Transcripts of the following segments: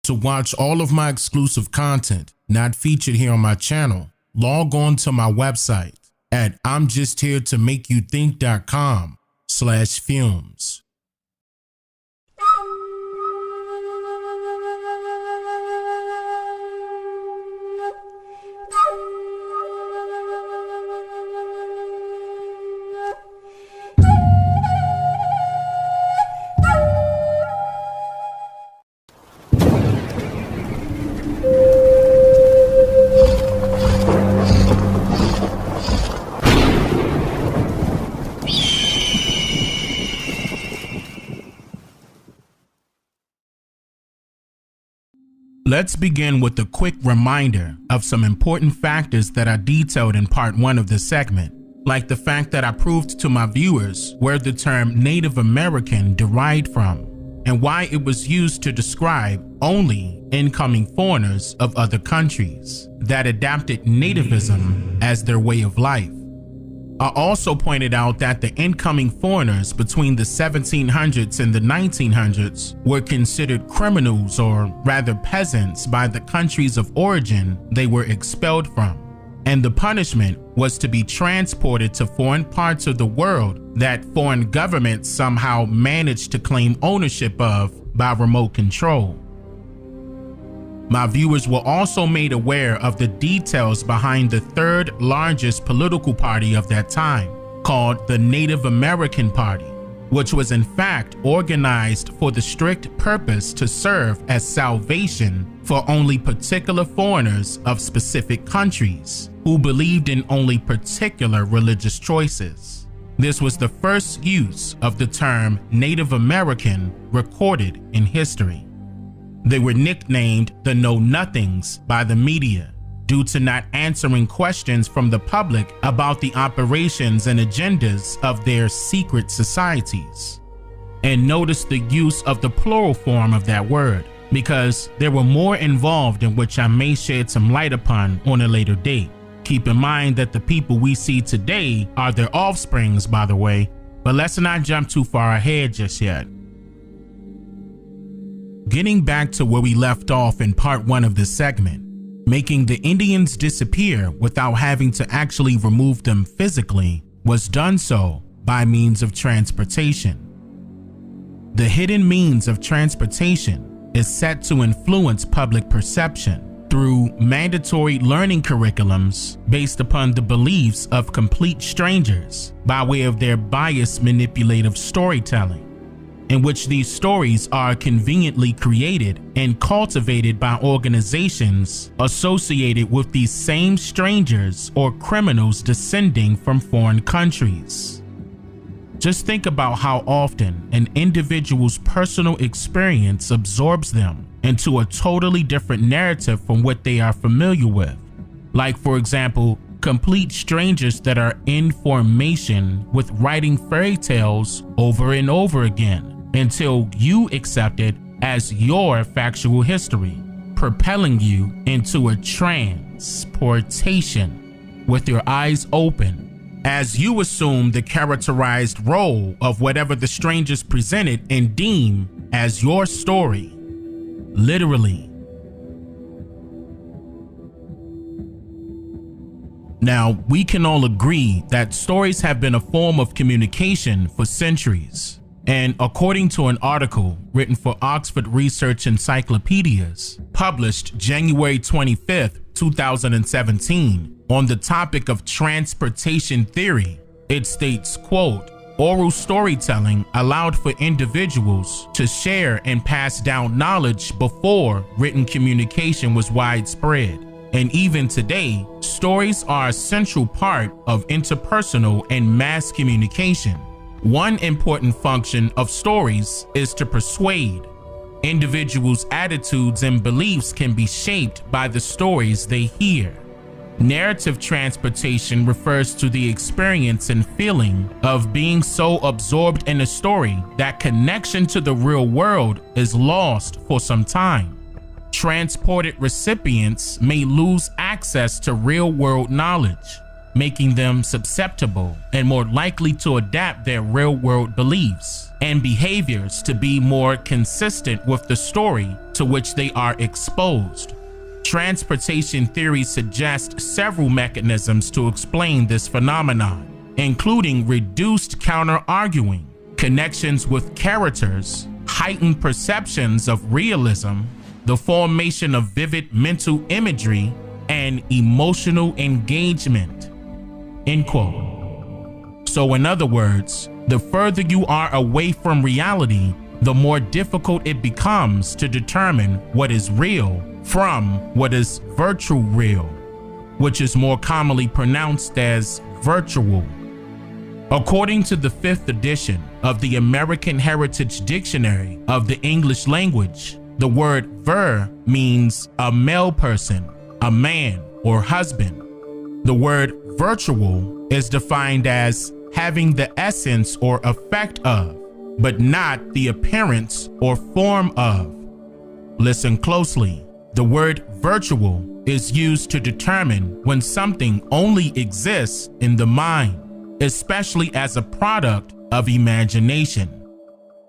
To watch all of my exclusive content not featured here on my channel, log on to my website at imjustheretomakeyoutthink.com/films. Let's begin with a quick reminder of some important factors that are detailed in part 1 of this segment, like the fact that I proved to my viewers where the term Native American derived from and why it was used to describe only incoming foreigners of other countries that adapted nativism as their way of life. I also pointed out that the incoming foreigners between the 1700s and the 1900s were considered criminals, or rather peasants, by the countries of origin they were expelled from, and the punishment was to be transported to foreign parts of the world that foreign governments somehow managed to claim ownership of by remote control. My viewers were also made aware of the details behind the third largest political party of that time, called the Native American Party, which was in fact organized for the strict purpose to serve as salvation for only particular foreigners of specific countries who believed in only particular religious choices. This was the first use of the term Native American recorded in history. They were nicknamed the Know-Nothings by the media due to not answering questions from the public about the operations and agendas of their secret societies. And notice the use of the plural form of that word, because there were more involved in which I may shed some light upon on a later date. Keep in mind that the people we see today are their offsprings, by the way, but let's not jump too far ahead just yet. Getting back to where we left off in part 1 of this segment, making the Indians disappear without having to actually remove them physically was done so by means of transportation. The hidden means of transportation is set to influence public perception through mandatory learning curriculums based upon the beliefs of complete strangers by way of their biased manipulative storytelling, in which these stories are conveniently created and cultivated by organizations associated with these same strangers or criminals descending from foreign countries. Just think about how often an individual's personal experience absorbs them into a totally different narrative from what they are familiar with. Like, for example, complete strangers that are in formation with writing fairy tales over and over again, until you accept it as your factual history, propelling you into a transportation with your eyes open as you assume the characterized role of whatever the strangers presented and deem as your story. Literally. Now, we can all agree that stories have been a form of communication for centuries. And according to an article written for Oxford Research Encyclopedias, published January 25th, 2017, on the topic of transportation theory, it states, quote, "Oral storytelling allowed for individuals to share and pass down knowledge before written communication was widespread. And even today, stories are a central part of interpersonal and mass communication. One important function of stories is to persuade. Individuals' attitudes and beliefs can be shaped by the stories they hear. Narrative transportation refers to the experience and feeling of being so absorbed in a story that connection to the real world is lost for some time. Transported recipients may lose access to real-world knowledge, making them susceptible and more likely to adapt their real-world beliefs and behaviors to be more consistent with the story to which they are exposed. Transportation theory suggests several mechanisms to explain this phenomenon, including reduced counter-arguing, connections with characters, heightened perceptions of realism, the formation of vivid mental imagery, and emotional engagement." End quote. So in other words, the further you are away from reality, the more difficult it becomes to determine what is real from what is virtual real, which is more commonly pronounced as virtual. According to the 5th edition of the American Heritage Dictionary of the English Language, the word vir means a male person, a man, or husband. The word virtual is defined as having the essence or effect of, but not the appearance or form of. Listen closely. The word virtual is used to determine when something only exists in the mind, especially as a product of imagination.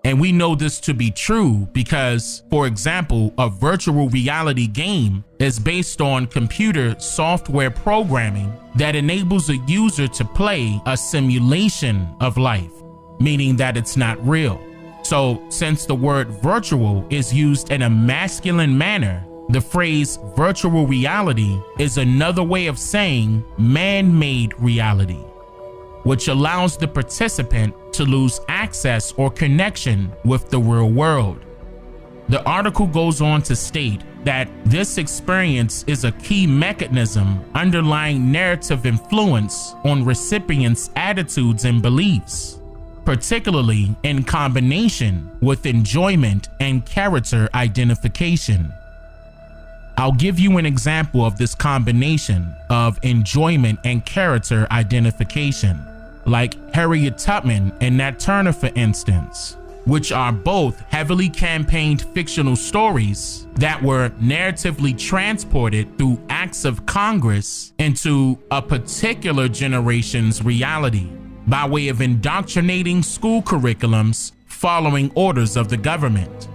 And we know this to be true because, for example, a virtual reality game is based on computer software programming that enables a user to play a simulation of life, meaning that it's not real. So, since the word virtual is used in a masculine manner, the phrase virtual reality is another way of saying man-made reality, which allows the participant to lose access or connection with the real world. The article goes on to state that this experience is a key mechanism underlying narrative influence on recipients' attitudes and beliefs, particularly in combination with enjoyment and character identification. I'll give you an example of this combination of enjoyment and character identification, like Harriet Tubman and Nat Turner, for instance, which are both heavily campaigned fictional stories that were narratively transported through acts of Congress into a particular generation's reality by way of indoctrinating school curriculums following orders of the government.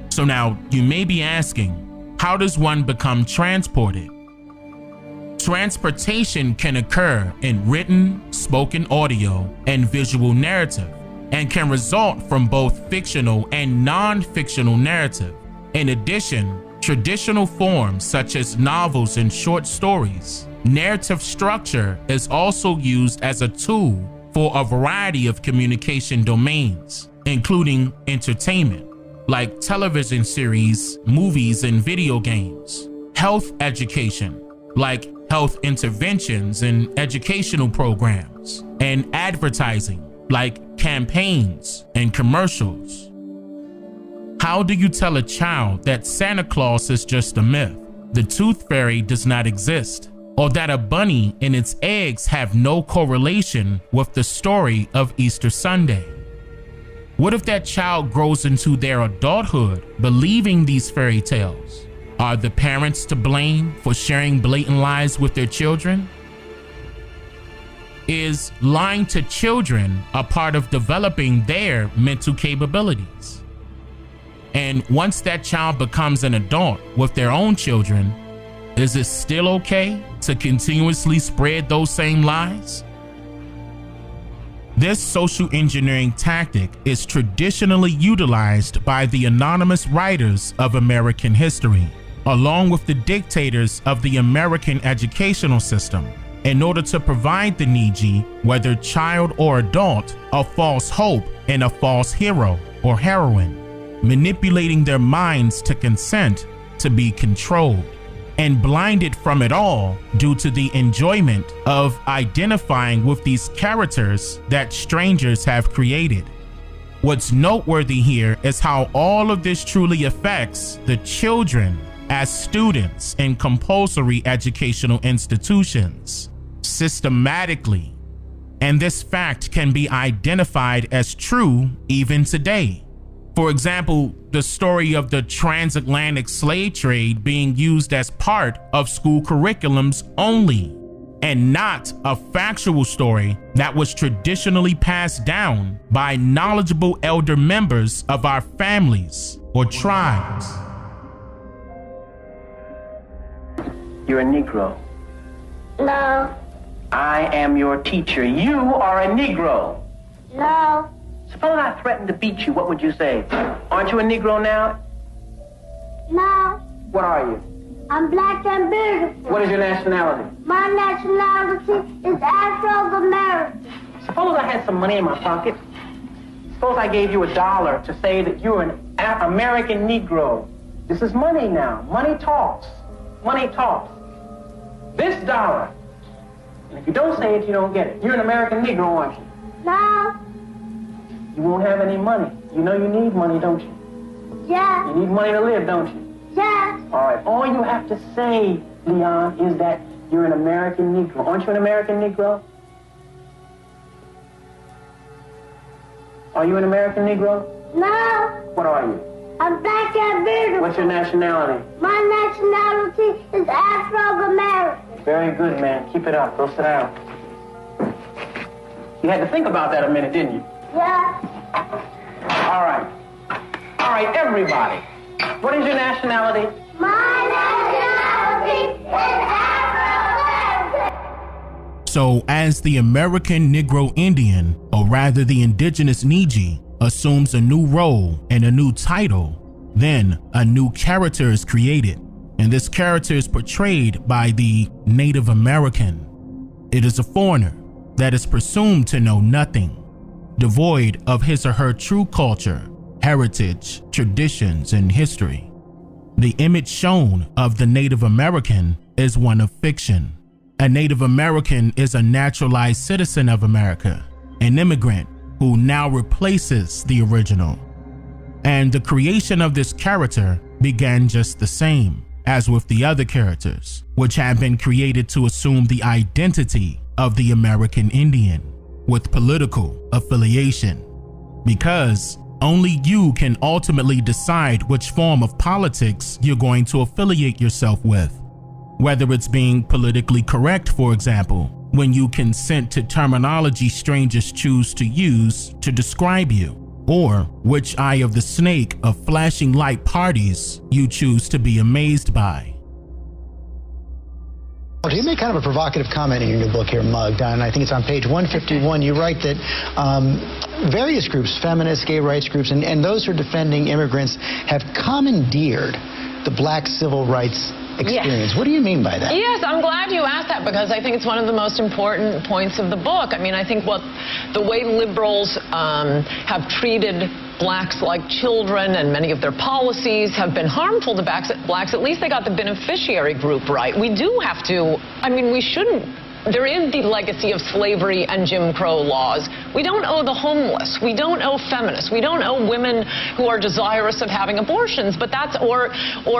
So now you may be asking, how does one become transported? Transportation can occur in written, spoken audio, and visual narrative, and can result from both fictional and non-fictional narrative. In addition, traditional forms such as novels and short stories, narrative structure is also used as a tool for a variety of communication domains, including entertainment, like television series, movies, and video games, health education, like health interventions and educational programs, and advertising, like campaigns and commercials. How do you tell a child that Santa Claus is just a myth, the tooth fairy does not exist, or that a bunny and its eggs have no correlation with the story of Easter Sunday? What if that child grows into their adulthood believing these fairy tales? Are the parents to blame for sharing blatant lies with their children? Is lying to children a part of developing their mental capabilities? And once that child becomes an adult with their own children, is it still okay to continuously spread those same lies? This social engineering tactic is traditionally utilized by the anonymous writers of American history, along with the dictators of the American educational system, in order to provide the needy, whether child or adult, a false hope and a false hero or heroine, manipulating their minds to consent to be controlled, and blinded from it all due to the enjoyment of identifying with these characters that strangers have created. What's noteworthy here is how all of this truly affects the children as students in compulsory educational institutions systematically, and this fact can be identified as true even today. For example, the story of the transatlantic slave trade being used as part of school curriculums only, and not a factual story that was traditionally passed down by knowledgeable elder members of our families or tribes. You're a Negro. No. I am your teacher. You are a Negro. No. Suppose I threatened to beat you, what would you say? Aren't you a Negro now? No. What are you? I'm black and beautiful. What is your nationality? My nationality is Afro-American. Suppose I had some money in my pocket. Suppose I gave you $1 to say that you're an American Negro. This is money now. Money talks. Money talks. This $1. And if you don't say it, you don't get it. You're an American Negro, aren't you? No. You won't have any money. You know you need money, don't you? Yeah. You need money to live, don't you? Yeah. All right. All you have to say, Leon, is that you're an American Negro. Aren't you an American Negro? Are you an American Negro? No. What are you? I'm black and beautiful. What's your nationality? My nationality is Afro-American. Very good, man. Keep it up. Go sit down. You had to think about that a minute, didn't you? Yeah. All right. All right, everybody. What is your nationality? My nationality is Afro-American. So as the American Negro Indian, or rather the indigenous Niji, assumes a new role and a new title, then a new character is created. And this character is portrayed by the Native American. It is a foreigner that is presumed to know nothing, devoid of his or her true culture, heritage, traditions, and history. The image shown of the Native American is one of fiction. A Native American is a naturalized citizen of America, an immigrant who now replaces the original. And the creation of this character began just the same as with the other characters, which have been created to assume the identity of the American Indian with political affiliation, because only you can ultimately decide which form of politics you're going to affiliate yourself with. Whether it's being politically correct, for example, when you consent to terminology strangers choose to use to describe you, or which eye of the snake of flashing light parties you choose to be amazed by. You make kind of a provocative comment in your new book here, Mugged, and I think it's on page 151. You write that various groups, feminist, gay rights groups, and those who are defending immigrants have commandeered the black civil rights experience. Yes. What do you mean by that? Yes, I'm glad you asked that, because I think it's one of the most important points of the book. I mean, I think the way liberals have treated blacks like children, and many of their policies have been harmful to blacks, at least they got the beneficiary group right. We do have to, I mean, we shouldn't. There is the legacy of slavery and Jim Crow laws. We don't owe the homeless. We don't owe feminists. We don't owe women who are desirous of having abortions, but that's, or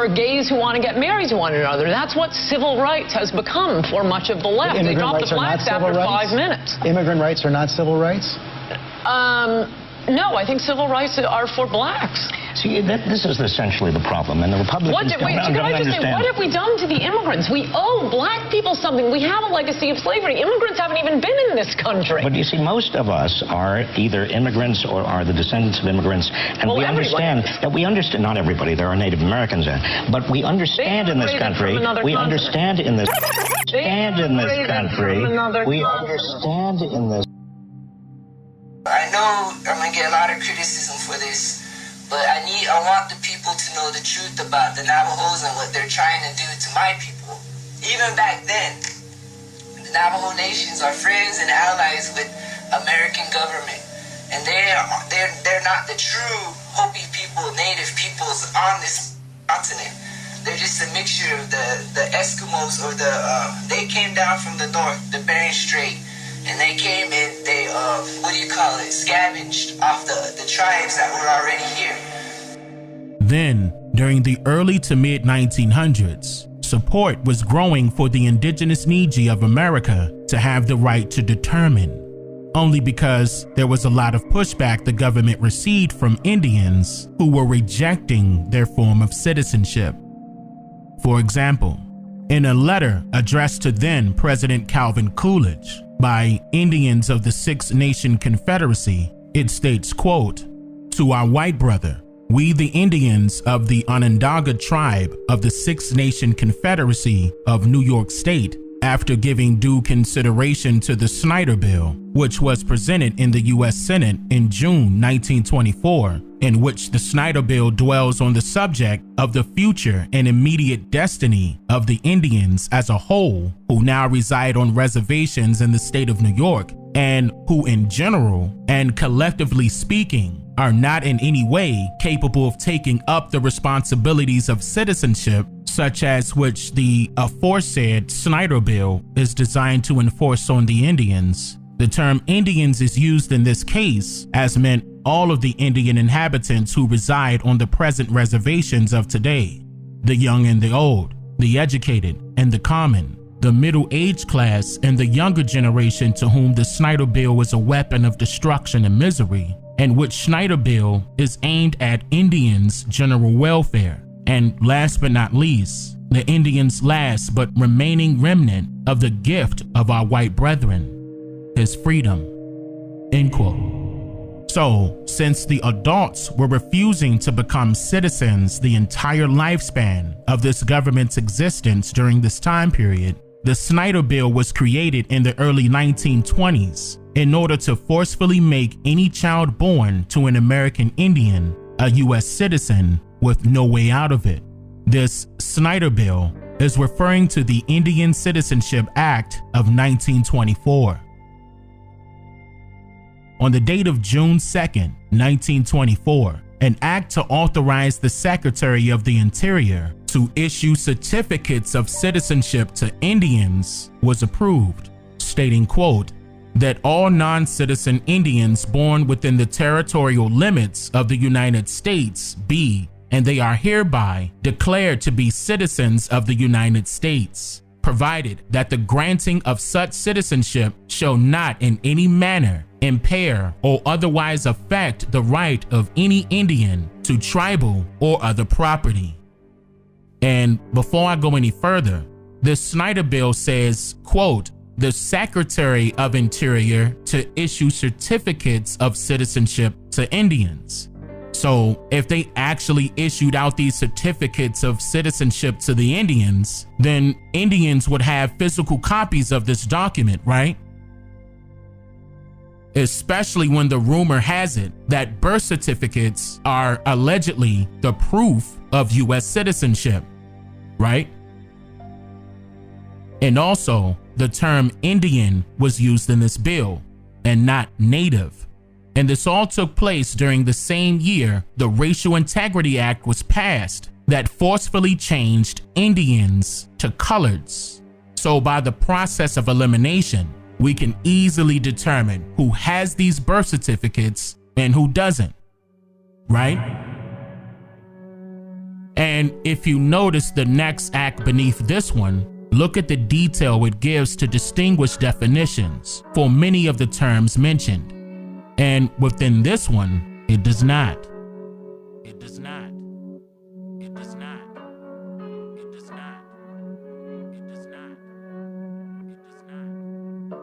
gays who want to get married to one another. That's what civil rights has become for much of the left. They dropped the blacks after 5 minutes. Immigrant rights are not civil rights? No, I think civil rights are for blacks. See, this is essentially the problem, and the Republicans don't understand. What have we done to the immigrants? We owe black people something. We have a legacy of slavery. Immigrants haven't even been in this country. But you see, most of us are either immigrants or are the descendants of immigrants, and we understand that not everybody, there are Native Americans in, but we understand in this country, we understand in this country, I know I'm gonna get a lot of criticism for this, but I want the people to know the truth about the Navajos and what they're trying to do to my people. Even back then, the Navajo nations are friends and allies with American government, and they're not the true Hopi people, native peoples on this continent. They're just a mixture of the Eskimos, or they came down from the north, the Bering Strait. And they came in, they, scavenged off the tribes that were already here. Then, during the early to mid 1900s, support was growing for the indigenous Niji of America to have the right to determine, only because there was a lot of pushback the government received from Indians who were rejecting their form of citizenship. For example, in a letter addressed to then President Calvin Coolidge by Indians of the Six Nation Confederacy, it states, quote, "To our white brother, We the Indians of the Onondaga tribe of the Six Nation Confederacy of New York State, after giving due consideration to the Snyder Bill, which was presented in the U.S. Senate in June 1924, in which the Snyder Bill dwells on the subject of the future and immediate destiny of the Indians as a whole, who now reside on reservations in the state of New York, and who in general and collectively speaking are not in any way capable of taking up the responsibilities of citizenship, such as which the aforesaid Snyder Bill is designed to enforce on the Indians. The term Indians is used in this case as meant all of the Indian inhabitants who reside on the present reservations of today, the young and the old, the educated and the common, the middle-aged class and the younger generation to whom the Snyder Bill was a weapon of destruction and misery, and which Snyder Bill is aimed at Indians' general welfare. And last but not least, the Indians' last but remaining remnant of the gift of our white brethren, his freedom." End quote. So, since the adults were refusing to become citizens the entire lifespan of this government's existence during this time period, the Snyder Bill was created in the early 1920s in order to forcefully make any child born to an American Indian a U.S. citizen with no way out of it. This Snyder Bill is referring to the Indian Citizenship Act of 1924. On the date of June 2nd, 1924, an act to authorize the Secretary of the Interior to issue certificates of citizenship to Indians was approved, stating, quote, that all non-citizen Indians born within the territorial limits of the United States be, and they are hereby declared to be citizens of the United States, provided that the granting of such citizenship shall not in any manner impair or otherwise affect the right of any Indian to tribal or other property. And before I go any further, the Snyder Bill says, quote, the Secretary of Interior to issue certificates of citizenship to Indians. So if they actually issued out these certificates of citizenship to the Indians, then Indians would have physical copies of this document, right? Especially when the rumor has it that birth certificates are allegedly the proof of U.S. citizenship, right? And also, the term Indian was used in this bill and not Native. And this all took place during the same year the Racial Integrity Act was passed that forcefully changed Indians to coloreds. So by the process of elimination, we can easily determine who has these birth certificates and who doesn't, right? And if you notice the next act beneath this one, look at the detail it gives to distinguish definitions for many of the terms mentioned. And within this one, it does not. It does not. It does not. It does not. It does not. It does not.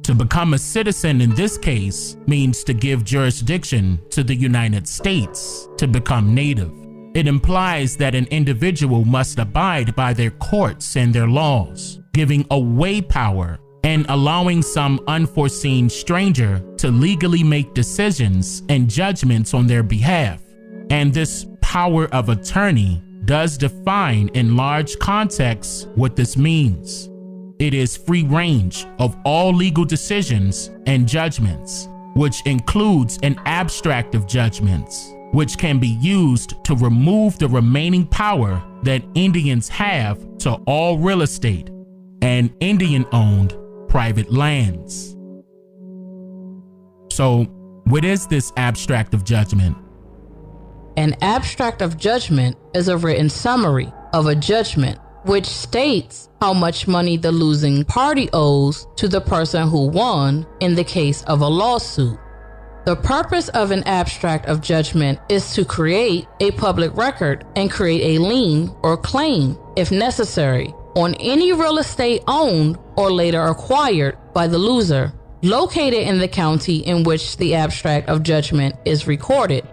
To become a citizen in this case means to give jurisdiction to the United States, to become native. It implies that an individual must abide by their courts and their laws, giving away power and allowing some unforeseen stranger to legally make decisions and judgments on their behalf. And this power of attorney does define in large contexts what this means. It is free range of all legal decisions and judgments, which includes an abstract of judgments, which can be used to remove the remaining power that Indians have to all real estate and Indian-owned private lands. So, what is this abstract of judgment? An abstract of judgment is a written summary of a judgment which states how much money the losing party owes to the person who won in the case of a lawsuit. The purpose of an abstract of judgment is to create a public record and create a lien or claim, if necessary, on any real estate owned or later acquired by the loser. located in the county in which the abstract of judgment is recorded.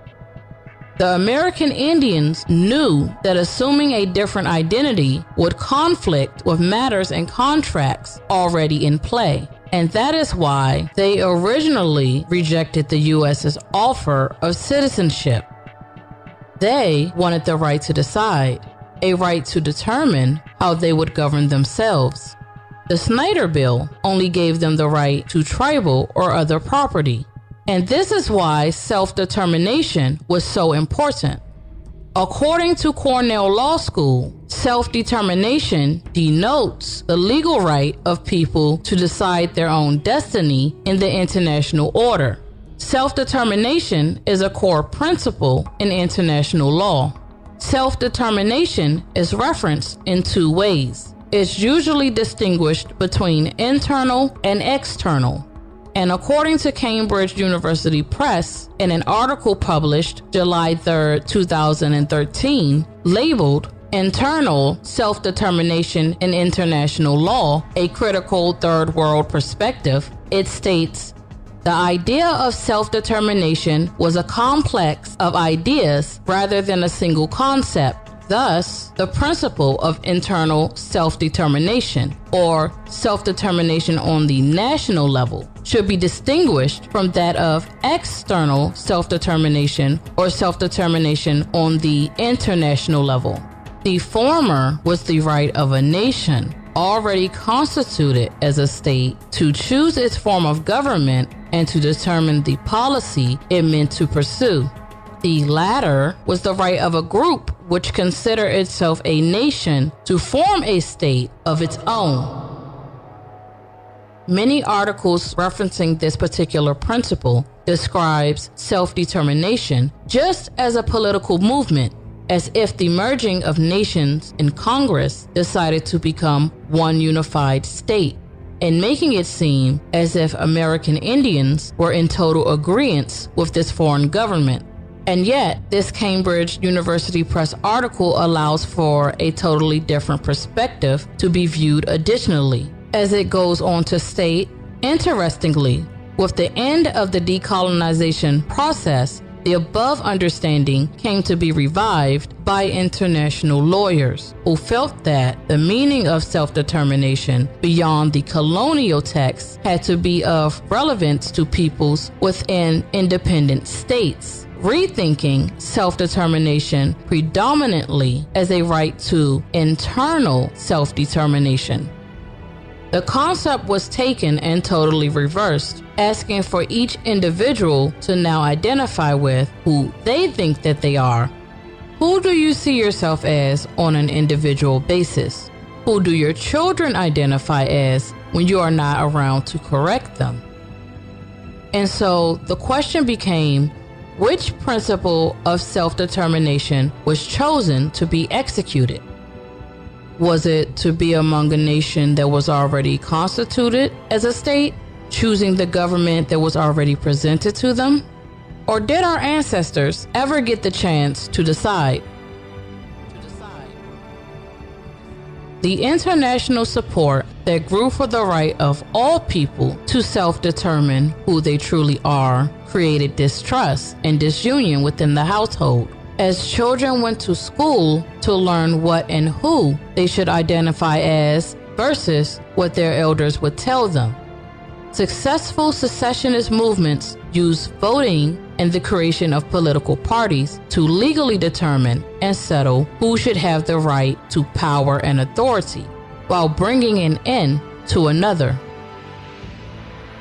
The American Indians knew that assuming a different identity would conflict with matters and contracts already in play, and that is why they originally rejected the U.S.'s offer of citizenship. They wanted the right to decide, a right to determine how they would govern themselves. The Snyder Bill only gave them the right to tribal or other property. And this is why self-determination was so important. According to Cornell Law School, self-determination denotes the legal right of people to decide their own destiny in the international order. Self-determination is a core principle in international law. Self-determination is referenced in two ways. It's usually distinguished between internal and external. And according to Cambridge University Press, in an article published July 3, 2013, labeled Internal Self-Determination in International Law, a Critical Third World Perspective, it states, the idea of self-determination was a complex of ideas rather than a single concept. Thus, the principle of internal self-determination, or self-determination on the national level, should be distinguished from that of external self-determination or self-determination on the international level. The former was the right of a nation, already constituted as a state, to choose its form of government and to determine the policy it meant to pursue. The latter was the right of a group which considered itself a nation to form a state of its own. Many articles referencing this particular principle describes self-determination just as a political movement, as if the merging of nations in Congress decided to become one unified state, and making it seem as if American Indians were in total agreement with this foreign government. And yet, this Cambridge University Press article allows for a totally different perspective to be viewed additionally, as it goes on to state, interestingly, with the end of the decolonization process, the above understanding came to be revived by international lawyers who felt that the meaning of self-determination beyond the colonial text had to be of relevance to peoples within independent states, rethinking self-determination predominantly as a right to internal self-determination. The concept was taken and totally reversed, asking for each individual to now identify with who they think that they are. Who do you see yourself as on an individual basis? Who do your children identify as when you are not around to correct them? And so the question became, which principle of self-determination was chosen to be executed? Was it to be among a nation that was already constituted as a state, choosing the government that was already presented to them? Or did our ancestors ever get the chance to decide? The international support that grew for the right of all people to self-determine who they truly are created distrust and disunion within the household, as children went to school to learn what and who they should identify as versus what their elders would tell them. Successful secessionist movements used voting and the creation of political parties to legally determine and settle who should have the right to power and authority, while bringing an end to another.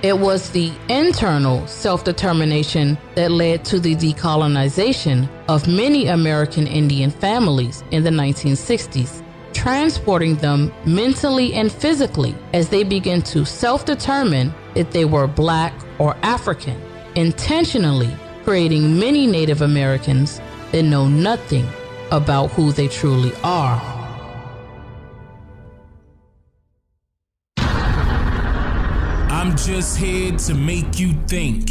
It was the internal self-determination that led to the decolonization of many American Indian families in the 1960s, transporting them mentally and physically as they began to self-determine if they were Black or African, intentionally creating many Native Americans that know nothing about who they truly are. I'm just here to make you think.